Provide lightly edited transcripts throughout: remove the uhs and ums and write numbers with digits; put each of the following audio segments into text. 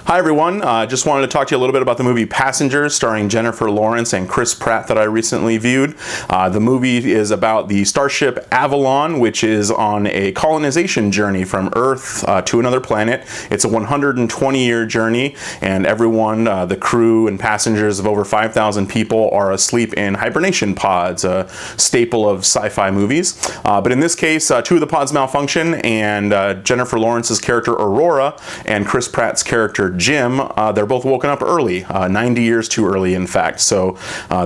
Hi everyone, just wanted to talk to you a little bit about the movie Passengers starring Jennifer Lawrence and Chris Pratt that I recently viewed. The movie is about the starship Avalon, which is on a colonization journey from Earth to another planet. It's a 120-year journey, and everyone, the crew and passengers of over 5,000 people, are asleep in hibernation pods, a staple of sci-fi movies. But in this case, two of the pods malfunction, and Jennifer Lawrence's character Aurora and Chris Pratt's character Jim, they're both woken up early, 90 years too early in fact. So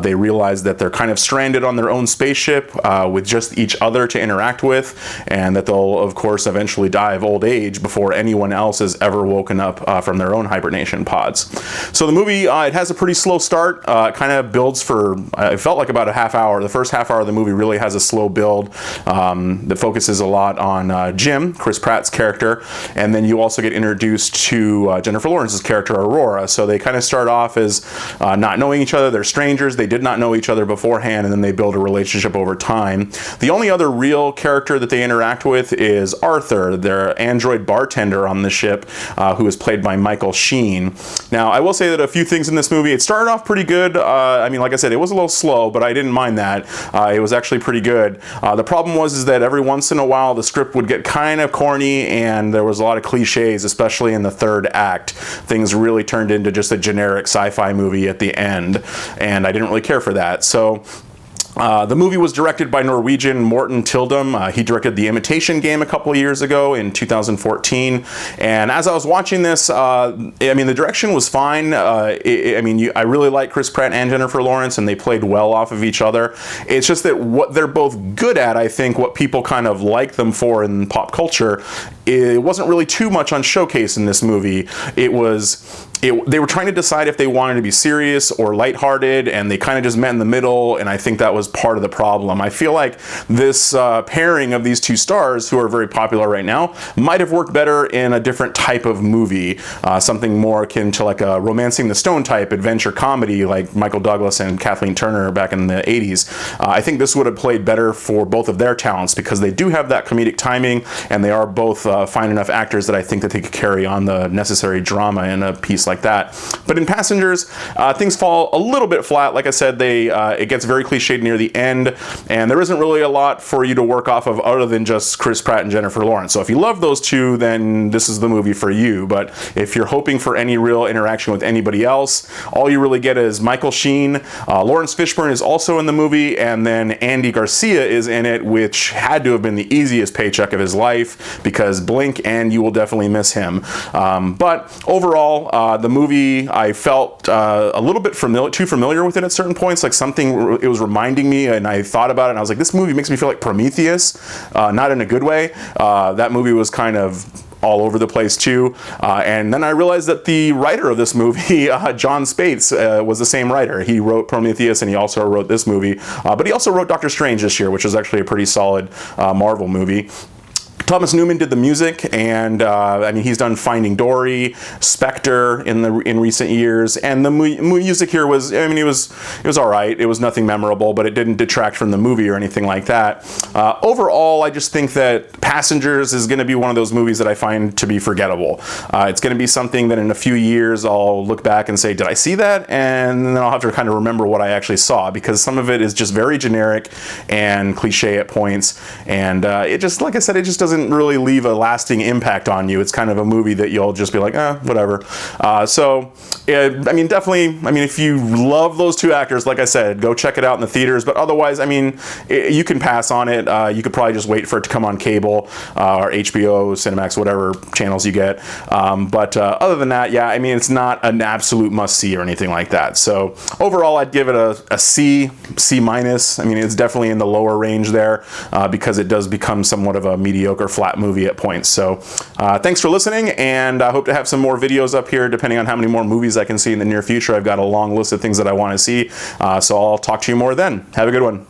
they realize that they're kind of stranded on their own spaceship with just each other to interact with, and that they'll of course eventually die of old age before anyone else is ever woken up from their own hibernation pods. So the movie, it has a pretty slow start. It kind of builds for, it felt like about a half hour. The first half hour of the movie really has a slow build that focuses a lot on Jim, Chris Pratt's character, and then you also get introduced to Jennifer Lawrence's character Aurora. So they kind of start off as not knowing each other. They're strangers. They did not know each other beforehand, and then they build a relationship over time. The only other real character that they interact with is Arthur, their android bartender on the ship, who is played by Michael Sheen. Now, I will say that a few things in this movie, it started off pretty good. I mean, like I said, it was a little slow, but I didn't mind that. It was actually pretty good. The problem was that every once in a while the script would get kind of corny, and there was a lot of cliches, especially in the third act. Things really turned into just a generic sci-fi movie at the end, and I didn't really care for that. So the movie was directed by Norwegian Morten Tildum. He directed The Imitation Game a couple of years ago in 2014. And as I was watching this, I mean, the direction was fine. I really like Chris Pratt and Jennifer Lawrence, and they played well off of each other. It's just that what they're both good at, I think, what people kind of like them for in pop culture, it wasn't really too much on showcase in this movie. They were trying to decide if they wanted to be serious or lighthearted, and they kind of just met in the middle, and I think that was part of the problem. I feel like this pairing of these two stars, who are very popular right now, might have worked better in a different type of movie, something more akin to like a Romancing the Stone type adventure comedy like Michael Douglas and Kathleen Turner back in the 80s. I think this would have played better for both of their talents, because they do have that comedic timing, and they are both fine enough actors that I think that they could carry on the necessary drama in a piece like that. But in Passengers, things fall a little bit flat. Like I said, it gets very cliched near the end, and there isn't really a lot for you to work off of other than just Chris Pratt and Jennifer Lawrence. So if you love those two, then this is the movie for you. But if you're hoping for any real interaction with anybody else, all you really get is Michael Sheen. Lawrence Fishburne is also in the movie, and then Andy Garcia is in it, which had to have been the easiest paycheck of his life, because blink and you will definitely miss him. But overall, the movie, I felt a little bit too familiar with it at certain points, like something, it was reminding me, and I thought about it, and I was like, this movie makes me feel like Prometheus, not in a good way. That movie was kind of all over the place too, and then I realized that the writer of this movie, John Spates, was the same writer. He wrote Prometheus, and he also wrote this movie, but he also wrote Doctor Strange this year, which is actually a pretty solid Marvel movie. Thomas Newman did the music, and I mean, he's done Finding Dory, Spectre in recent years, and the music here was, I mean, it was all right. It was nothing memorable, but it didn't detract from the movie or anything like that. Overall, I just think that Passengers is going to be one of those movies that I find to be forgettable. It's going to be something that in a few years I'll look back and say, did I see that? And then I'll have to kind of remember what I actually saw, because some of it is just very generic and cliche at points, and it just, like I said, it just doesn't really leave a lasting impact on you. It's kind of a movie that you'll just be like, whatever. I mean, definitely, I mean, if you love those two actors, like I said, go check it out in the theaters. But otherwise, I mean, you can pass on it. You could probably just wait for it to come on cable or HBO, Cinemax, whatever channels you get. Other than that, yeah, I mean, it's not an absolute must-see or anything like that. So overall, I'd give it a C minus. I mean, it's definitely in the lower range there, because it does become somewhat of a mediocre flat movie at points. So thanks for listening, and I hope to have some more videos up here depending on how many more movies I can see in the near future. I've got a long list of things that I want to see, so I'll talk to you more then. Have a good one.